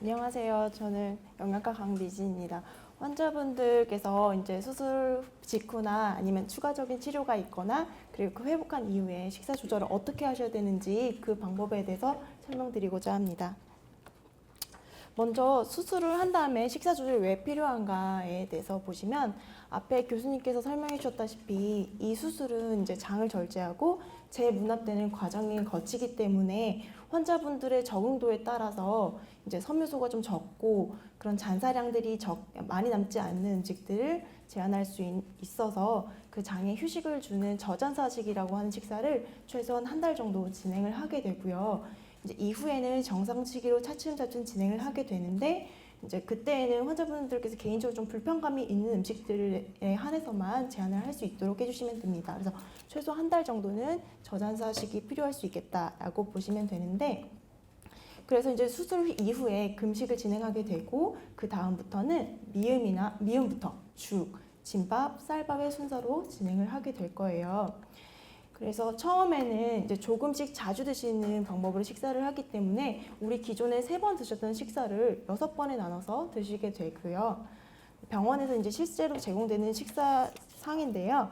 안녕하세요. 저는 영양가 강미진입니다. 환자분들께서 이제 수술 직후나 아니면 추가적인 치료가 있거나 그리고 그 회복한 이후에 식사 조절을 어떻게 하셔야 되는지 그 방법에 대해서 설명드리고자 합니다. 먼저 수술을 한 다음에 식사 조절이 왜 필요한가에 대해서 보시면 앞에 교수님께서 설명해 주셨다시피 이 수술은 이제 장을 절제하고 재문합되는 과정을 거치기 때문에 환자분들의 적응도에 따라서 이제 섬유소가 좀 적고 그런 잔사량들이 많이 남지 않는 음식들을 제한할 수 있어서 그 장에 휴식을 주는 저잔사식이라고 하는 식사를 최소한 한 달 정도 진행을 하게 되고요. 이제 이후에는 정상치기로 차츰차츰 진행을 하게 되는데 이제 그때에는 환자분들께서 개인적으로 좀 불편감이 있는 음식들에 한해서만 제한을 할 수 있도록 해주시면 됩니다. 그래서 최소 한 달 정도는 저잔사식이 필요할 수 있겠다라고 보시면 되는데 그래서 이제 수술 이후에 금식을 진행하게 되고 그 다음부터는 미음부터 죽, 진밥, 쌀밥의 순서로 진행을 하게 될 거예요. 그래서 처음에는 이제 조금씩 자주 드시는 방법으로 식사를 하기 때문에 우리 기존에 3번 드셨던 식사를 6번에 나눠서 드시게 되고요. 병원에서 이제 실제로 제공되는 식사상인데요.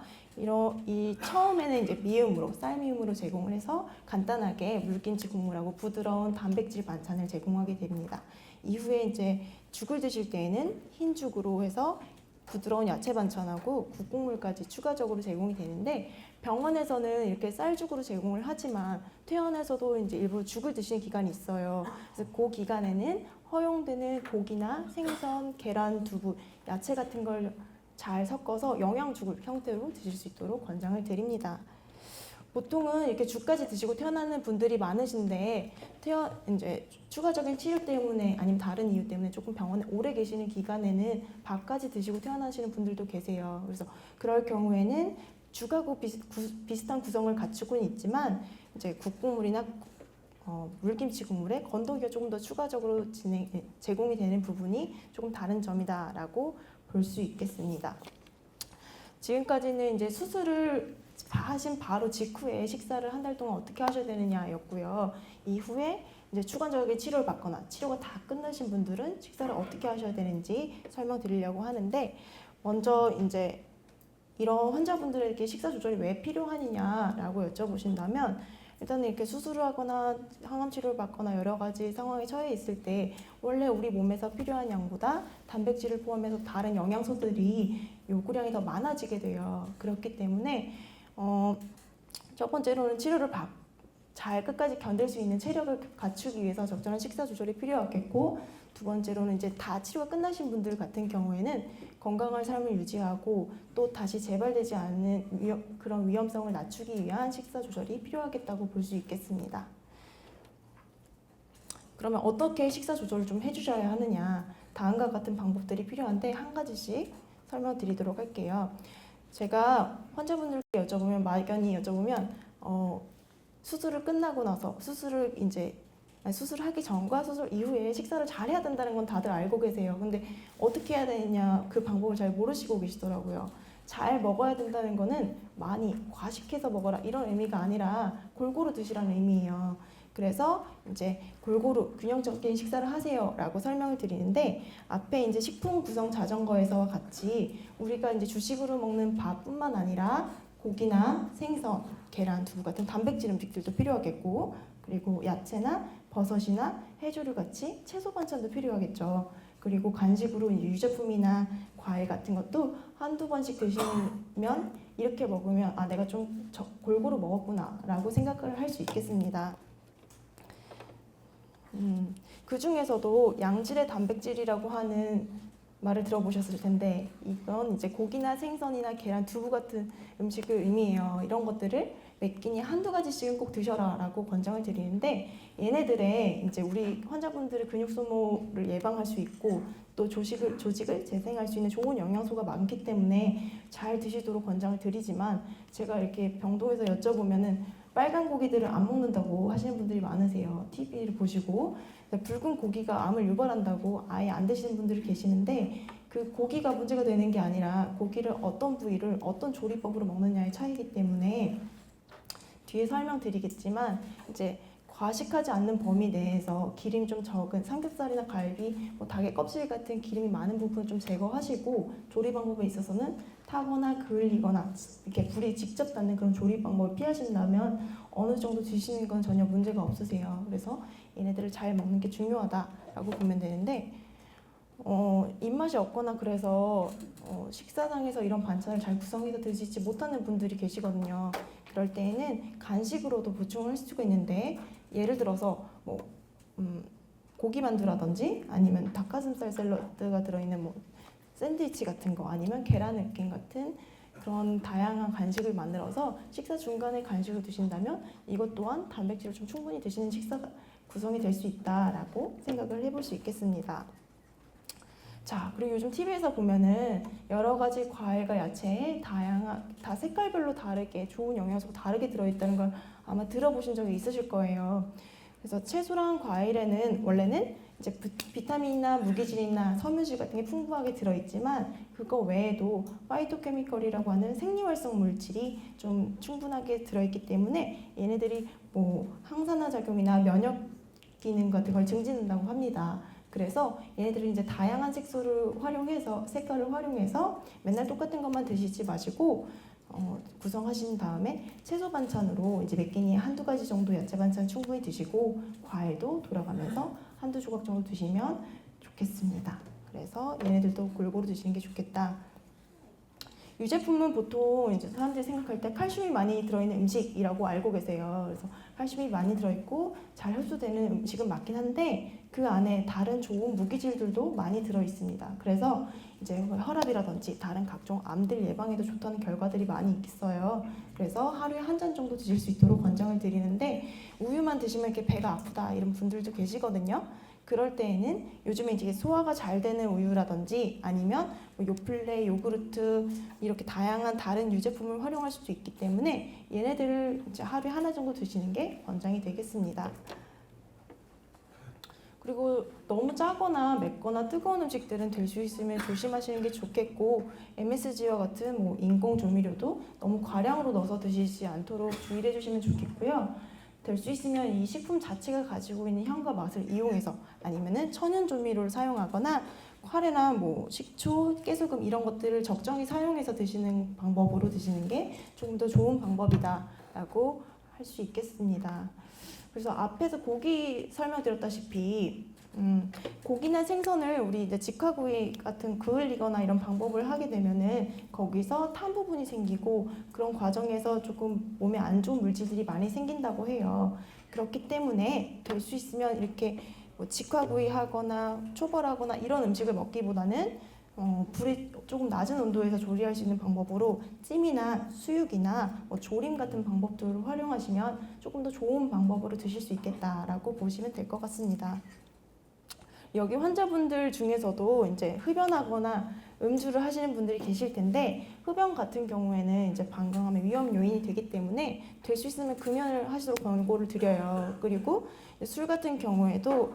이 처음에는 이제 미음으로 쌀미음으로 제공을 해서 간단하게 물김치 국물하고 부드러운 단백질 반찬을 제공하게 됩니다. 이후에 이제 죽을 드실 때에는 흰죽으로 해서 부드러운 야채 반찬하고 국국물까지 추가적으로 제공이 되는데 병원에서는 이렇게 쌀죽으로 제공을 하지만 퇴원에서도 이제 일부 죽을 드시는 기간이 있어요. 그래서 그 기간에는 허용되는 고기나 생선, 계란, 두부, 야채 같은 걸 잘 섞어서 영양죽을 형태로 드실 수 있도록 권장을 드립니다. 보통은 이렇게 죽까지 드시고 태어나는 분들이 많으신데 이제 추가적인 치료 때문에 아니면 다른 이유 때문에 조금 병원에 오래 계시는 기간에는 밥까지 드시고 태어나시는 분들도 계세요. 그래서 그럴 경우에는 죽하고 비슷한 구성을 갖추고는 있지만 이제 국국물이나 물김치 국물에 건더기가 조금 더 추가적으로 제공이 되는 부분이 조금 다른 점이다라고 볼 수 있겠습니다. 지금까지는 이제 수술을 하신 바로 직후에 식사를 한 달 동안 어떻게 하셔야 되느냐였고요. 이후에 이제 추가적인 치료를 받거나 치료가 다 끝나신 분들은 식사를 어떻게 하셔야 되는지 설명드리려고 하는데 먼저 이제 이런 환자분들에게 식사 조절이 왜 필요하느냐라고 여쭤보신다면 일단은 이렇게 수술을 하거나 항암 치료를 받거나 여러 가지 상황에 처해 있을 때 원래 우리 몸에서 필요한 양보다 단백질을 포함해서 다른 영양소들이 요구량이 더 많아지게 돼요. 그렇기 때문에 첫 번째로는 치료를 잘 끝까지 견딜 수 있는 체력을 갖추기 위해서 적절한 식사 조절이 필요하겠고 두 번째로는 이제 다 치료가 끝나신 분들 같은 경우에는 건강한 삶을 유지하고 또 다시 재발되지 않는 그런 위험성을 낮추기 위한 식사 조절이 필요하겠다고 볼 수 있겠습니다. 그러면 어떻게 식사 조절을 좀 해주셔야 하느냐 다음과 같은 방법들이 필요한데 한 가지씩 설명드리도록 할게요. 제가 환자분들께 막연히 여쭤보면 수술을 끝나고 나서 수술하기 전과 수술 이후에 식사를 잘 해야 된다는 건 다들 알고 계세요. 근데 어떻게 해야 되냐 그 방법을 잘 모르시고 계시더라고요. 잘 먹어야 된다는 거는 많이 과식해서 먹어라 이런 의미가 아니라 골고루 드시라는 의미예요. 그래서 이제 골고루 균형적인 식사를 하세요라고 설명을 드리는데 앞에 이제 식품 구성 자전거에서와 같이 우리가 이제 주식으로 먹는 밥뿐만 아니라 고기나 생선, 계란, 두부 같은 단백질 음식들도 필요하겠고 그리고 야채나 버섯이나 해조류 같이 채소 반찬도 필요하겠죠. 그리고 간식으로 유제품이나 과일 같은 것도 한두 번씩 드시면 이렇게 먹으면 내가 좀 골고루 먹었구나 라고 생각을 할 수 있겠습니다. 그 중에서도 양질의 단백질이라고 하는 말을 들어보셨을 텐데 이건 이제 고기나 생선이나 계란, 두부 같은 음식을 의미해요. 이런 것들을 몇 끼니 한두 가지씩은 꼭 드셔라 라고 권장을 드리는데 얘네들의 이제 우리 환자분들의 근육 소모를 예방할 수 있고 또 조직을 재생할 수 있는 좋은 영양소가 많기 때문에 잘 드시도록 권장을 드리지만 제가 이렇게 병동에서 여쭤보면은 빨간 고기들을 안 먹는다고 하시는 분들이 많으세요. TV를 보시고 붉은 고기가 암을 유발한다고 아예 안 드시는 분들이 계시는데 그 고기가 문제가 되는 게 아니라 고기를 어떤 부위를 어떤 조리법으로 먹느냐의 차이기 때문에 뒤에 설명드리겠지만 이제 과식하지 않는 범위 내에서 기름 좀 적은 삼겹살이나 갈비, 뭐 닭의 껍질 같은 기름이 많은 부분을 좀 제거하시고 조리 방법에 있어서는 타거나 그을리거나 이렇게 불이 직접 닿는 그런 조리 방법을 피하신다면 어느 정도 드시는 건 전혀 문제가 없으세요. 그래서 얘네들을 잘 먹는 게 중요하다라고 보면 되는데 입맛이 없거나 그래서 식사장에서 이런 반찬을 잘 구성해서 드시지 못하는 분들이 계시거든요. 그럴 때에는 간식으로도 보충을 할 수가 있는데 예를 들어서 고기 만두라든지 아니면 닭가슴살 샐러드가 들어있는 샌드위치 같은 거 아니면 계란 으깬 같은 그런 다양한 간식을 만들어서 식사 중간에 간식을 드신다면 이것 또한 단백질을 좀 충분히 드시는 식사 구성이 될 수 있다라고 생각을 해볼 수 있겠습니다. 자, 그리고 요즘 TV에서 보면은 여러 가지 과일과 야채에 다 색깔별로 다르게 좋은 영양소가 다르게 들어있다는 걸 아마 들어보신 적이 있으실 거예요. 그래서 채소랑 과일에는 원래는 이제 비타민이나 무기질이나 섬유질 같은 게 풍부하게 들어있지만 그거 외에도 파이토케미컬이라고 하는 생리활성 물질이 좀 충분하게 들어있기 때문에 얘네들이 항산화 작용이나 면역 기능 같은 걸 증진한다고 합니다. 그래서 얘네들은 이제 다양한 색소를 활용해서 색깔을 활용해서 맨날 똑같은 것만 드시지 마시고 구성하신 다음에 채소 반찬으로 이제 몇 끼니에 한두 가지 정도 야채 반찬 충분히 드시고 과일도 돌아가면서 한두 조각 정도 드시면 좋겠습니다. 그래서 얘네들도 골고루 드시는 게 좋겠다. 유제품은 보통 이제 사람들이 생각할 때 칼슘이 많이 들어있는 음식이라고 알고 계세요. 그래서 칼슘이 많이 들어있고 잘 흡수되는 음식은 맞긴 한데 그 안에 다른 좋은 무기질들도 많이 들어있습니다. 그래서 이제 혈압이라든지 다른 각종 암들 예방에도 좋다는 결과들이 많이 있어요. 그래서 하루에 한 잔 정도 드실 수 있도록 권장을 드리는데 우유만 드시면 이렇게 배가 아프다 이런 분들도 계시거든요. 그럴 때에는 요즘에 이제 소화가 잘 되는 우유라든지 아니면 요플레, 요구르트 이렇게 다양한 다른 유제품을 활용할 수도 있기 때문에 얘네들을 이제 하루에 하나 정도 드시는 게 권장이 되겠습니다. 그리고 너무 짜거나 맵거나 뜨거운 음식들은 될 수 있으면 조심하시는 게 좋겠고 MSG와 같은 인공 조미료도 너무 과량으로 넣어서 드시지 않도록 주의를 해주시면 좋겠고요. 될 수 있으면 이 식품 자체가 가지고 있는 향과 맛을 이용해서 아니면은 천연 조미료를 사용하거나 카레나 식초, 깨소금 이런 것들을 적정히 사용해서 드시는 방법으로 드시는 게 조금 더 좋은 방법이다라고 할 수 있겠습니다. 그래서 앞에서 고기 설명드렸다시피 고기나 생선을 우리 이제 직화구이 같은 그을리거나 이런 방법을 하게 되면은 거기서 탄 부분이 생기고 그런 과정에서 조금 몸에 안 좋은 물질들이 많이 생긴다고 해요. 그렇기 때문에 될 수 있으면 이렇게 직화구이 하거나 초벌하거나 이런 음식을 먹기보다는 불이 조금 낮은 온도에서 조리할 수 있는 방법으로 찜이나 수육이나 조림 같은 방법들을 활용하시면 조금 더 좋은 방법으로 드실 수 있겠다라고 보시면 될 것 같습니다. 여기 환자분들 중에서도 이제 흡연하거나 음주를 하시는 분들이 계실 텐데 흡연 같은 경우에는 이제 방광암의 위험 요인이 되기 때문에 될 수 있으면 금연을 하시도록 권고를 드려요. 그리고 술 같은 경우에도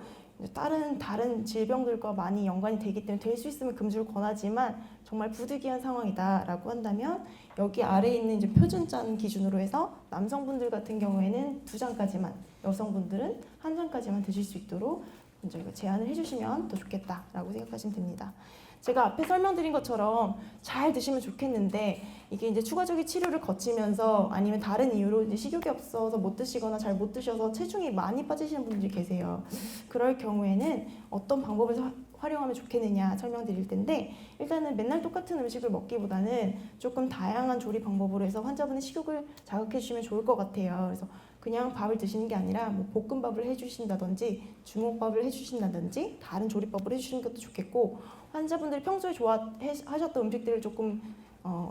다른 질병들과 많이 연관이 되기 때문에 될 수 있으면 금주를 권하지만 정말 부득이한 상황이다라고 한다면 여기 아래에 있는 이제 표준잔 기준으로 해서 남성분들 같은 경우에는 2잔까지만, 여성분들은 1잔까지만 드실 수 있도록 저희가 제안을 해주시면 더 좋겠다라고 생각하시면 됩니다. 제가 앞에 설명드린 것처럼 잘 드시면 좋겠는데 이게 이제 추가적인 치료를 거치면서 아니면 다른 이유로 이제 식욕이 없어서 못 드시거나 잘 못 드셔서 체중이 많이 빠지시는 분들이 계세요. 그럴 경우에는 어떤 방법을 활용하면 좋겠느냐 설명드릴 텐데 일단은 맨날 똑같은 음식을 먹기보다는 조금 다양한 조리 방법으로 해서 환자분의 식욕을 자극해 주시면 좋을 것 같아요. 그래서 그냥 밥을 드시는 게 아니라 볶음밥을 해주신다든지 주먹밥을 해주신다든지 다른 조리법을 해주시는 것도 좋겠고 환자분들이 평소에 좋아하셨던 음식들을 조금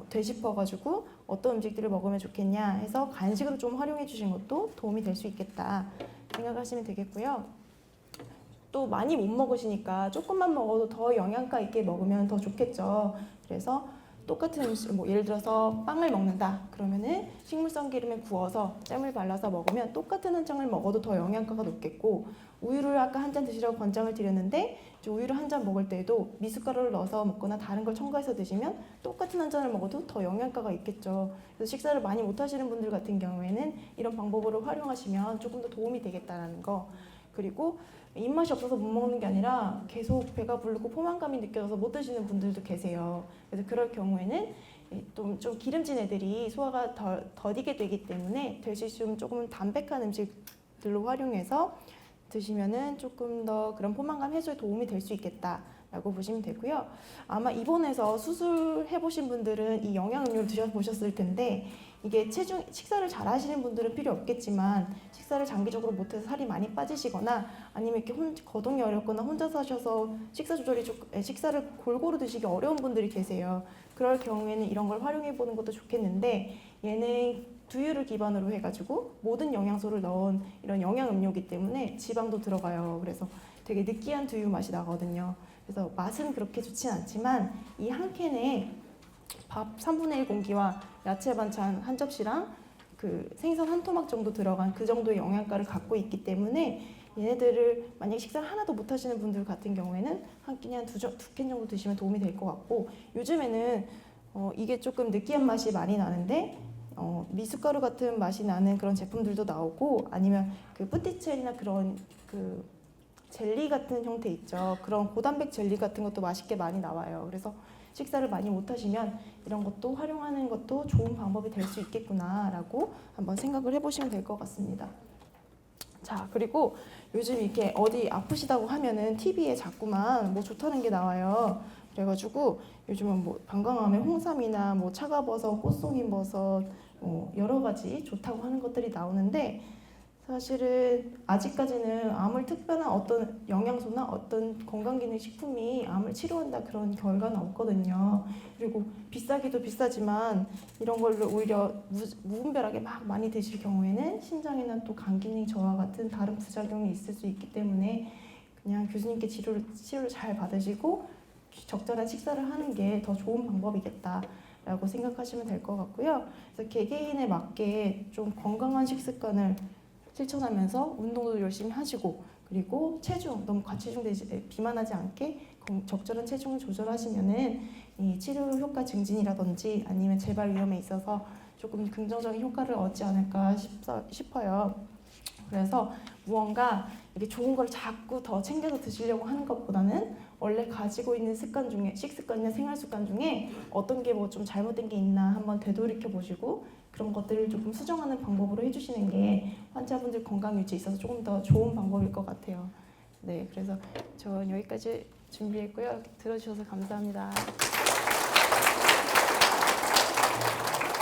되짚어가지고 어떤 음식들을 먹으면 좋겠냐 해서 간식으로 좀 활용해 주시는 것도 도움이 될 수 있겠다 생각하시면 되겠고요. 또 많이 못 먹으시니까 조금만 먹어도 더 영양가 있게 먹으면 더 좋겠죠. 그래서 똑같은 음식, 뭐 예를 들어서 빵을 먹는다 그러면은 식물성 기름에 구워서 잼을 발라서 먹으면 똑같은 한 장을 먹어도 더 영양가가 높겠고, 우유를 아까 한 잔 드시라고 권장을 드렸는데 이제 우유를 한 잔 먹을 때에도 미숫가루를 넣어서 먹거나 다른 걸 첨가해서 드시면 똑같은 한 잔을 먹어도 더 영양가가 있겠죠. 그래서 식사를 많이 못 하시는 분들 같은 경우에는 이런 방법으로 활용하시면 조금 더 도움이 되겠다라는 거. 그리고 입맛이 없어서 못 먹는 게 아니라 계속 배가 부르고 포만감이 느껴져서 못 드시는 분들도 계세요. 그래서 그럴 경우에는 좀 기름진 애들이 소화가 더디게 되기 때문에 될 수 있으면 조금 담백한 음식들로 활용해서 드시면은 조금 더 그런 포만감 해소에 도움이 될 수 있겠다라고 보시면 되고요. 아마 입원해서 수술해 보신 분들은 이 영양 음료를 드셔보셨을 텐데, 이게 식사를 잘 하시는 분들은 필요 없겠지만 식사를 장기적으로 못해서 살이 많이 빠지시거나 아니면 이렇게 거동이 어렵거나 혼자 사셔서 식사를 골고루 드시기 어려운 분들이 계세요. 그럴 경우에는 이런 걸 활용해 보는 것도 좋겠는데, 얘는 두유를 기반으로 해가지고 모든 영양소를 넣은 이런 영양 음료이기 때문에 지방도 들어가요. 그래서 되게 느끼한 두유 맛이 나거든요. 그래서 맛은 그렇게 좋진 않지만 이 한 캔에 밥 3분의 1 공기와 야채 반찬 한 접시랑 그 생선 한 토막 정도 들어간 그 정도의 영양가를 갖고 있기 때문에 얘네들을 만약 식사를 하나도 못 하시는 분들 같은 경우에는 한 끼니 한 두 캔 정도 드시면 도움이 될 것 같고, 요즘에는 이게 조금 느끼한 맛이 많이 나는데 미숫가루 같은 맛이 나는 그런 제품들도 나오고, 아니면 그 뿌띠첼이나 그런 그 젤리 같은 형태 있죠. 그런 고단백 젤리 같은 것도 맛있게 많이 나와요. 그래서 식사를 많이 못 하시면 이런 것도 활용하는 것도 좋은 방법이 될 수 있겠구나라고 한번 생각을 해보시면 될 것 같습니다. 자, 그리고 요즘 이렇게 어디 아프시다고 하면은 TV에 자꾸만 뭐 좋다는 게 나와요. 그래가지고 요즘은 뭐 방광암에 홍삼이나 뭐 차가버섯, 꽃송이버섯 여러 가지 좋다고 하는 것들이 나오는데, 사실은 아직까지는 암을 특별한 어떤 영양소나 어떤 건강기능식품이 암을 치료한다 그런 결과는 없거든요. 그리고 비싸기도 비싸지만 이런 걸로 오히려 무분별하게 막 많이 드실 경우에는 심장이나 또 간 기능 저하 같은 다른 부작용이 있을 수 있기 때문에 그냥 교수님께 치료를 잘 받으시고 적절한 식사를 하는 게 더 좋은 방법이겠다라고 생각하시면 될 것 같고요. 그래서 개개인에 맞게 좀 건강한 식습관을 실천하면서 운동도 열심히 하시고, 그리고 체중, 너무 과체중되지 비만하지 않게 적절한 체중을 조절하시면은 이 치료 효과 증진이라든지 아니면 재발 위험에 있어서 조금 긍정적인 효과를 얻지 않을까 싶어요. 그래서 무언가 이렇게 좋은 걸 자꾸 더 챙겨서 드시려고 하는 것보다는 원래 가지고 있는 습관 중에, 식습관이나 생활 습관 중에 어떤 게 뭐 좀 잘못된 게 있나 한번 되돌이켜 보시고 그런 것들을 조금 수정하는 방법으로 해주시는 게 환자분들 건강 유지에 있어서 조금 더 좋은 방법일 것 같아요. 네, 그래서 전 여기까지 준비했고요. 들어주셔서 감사합니다.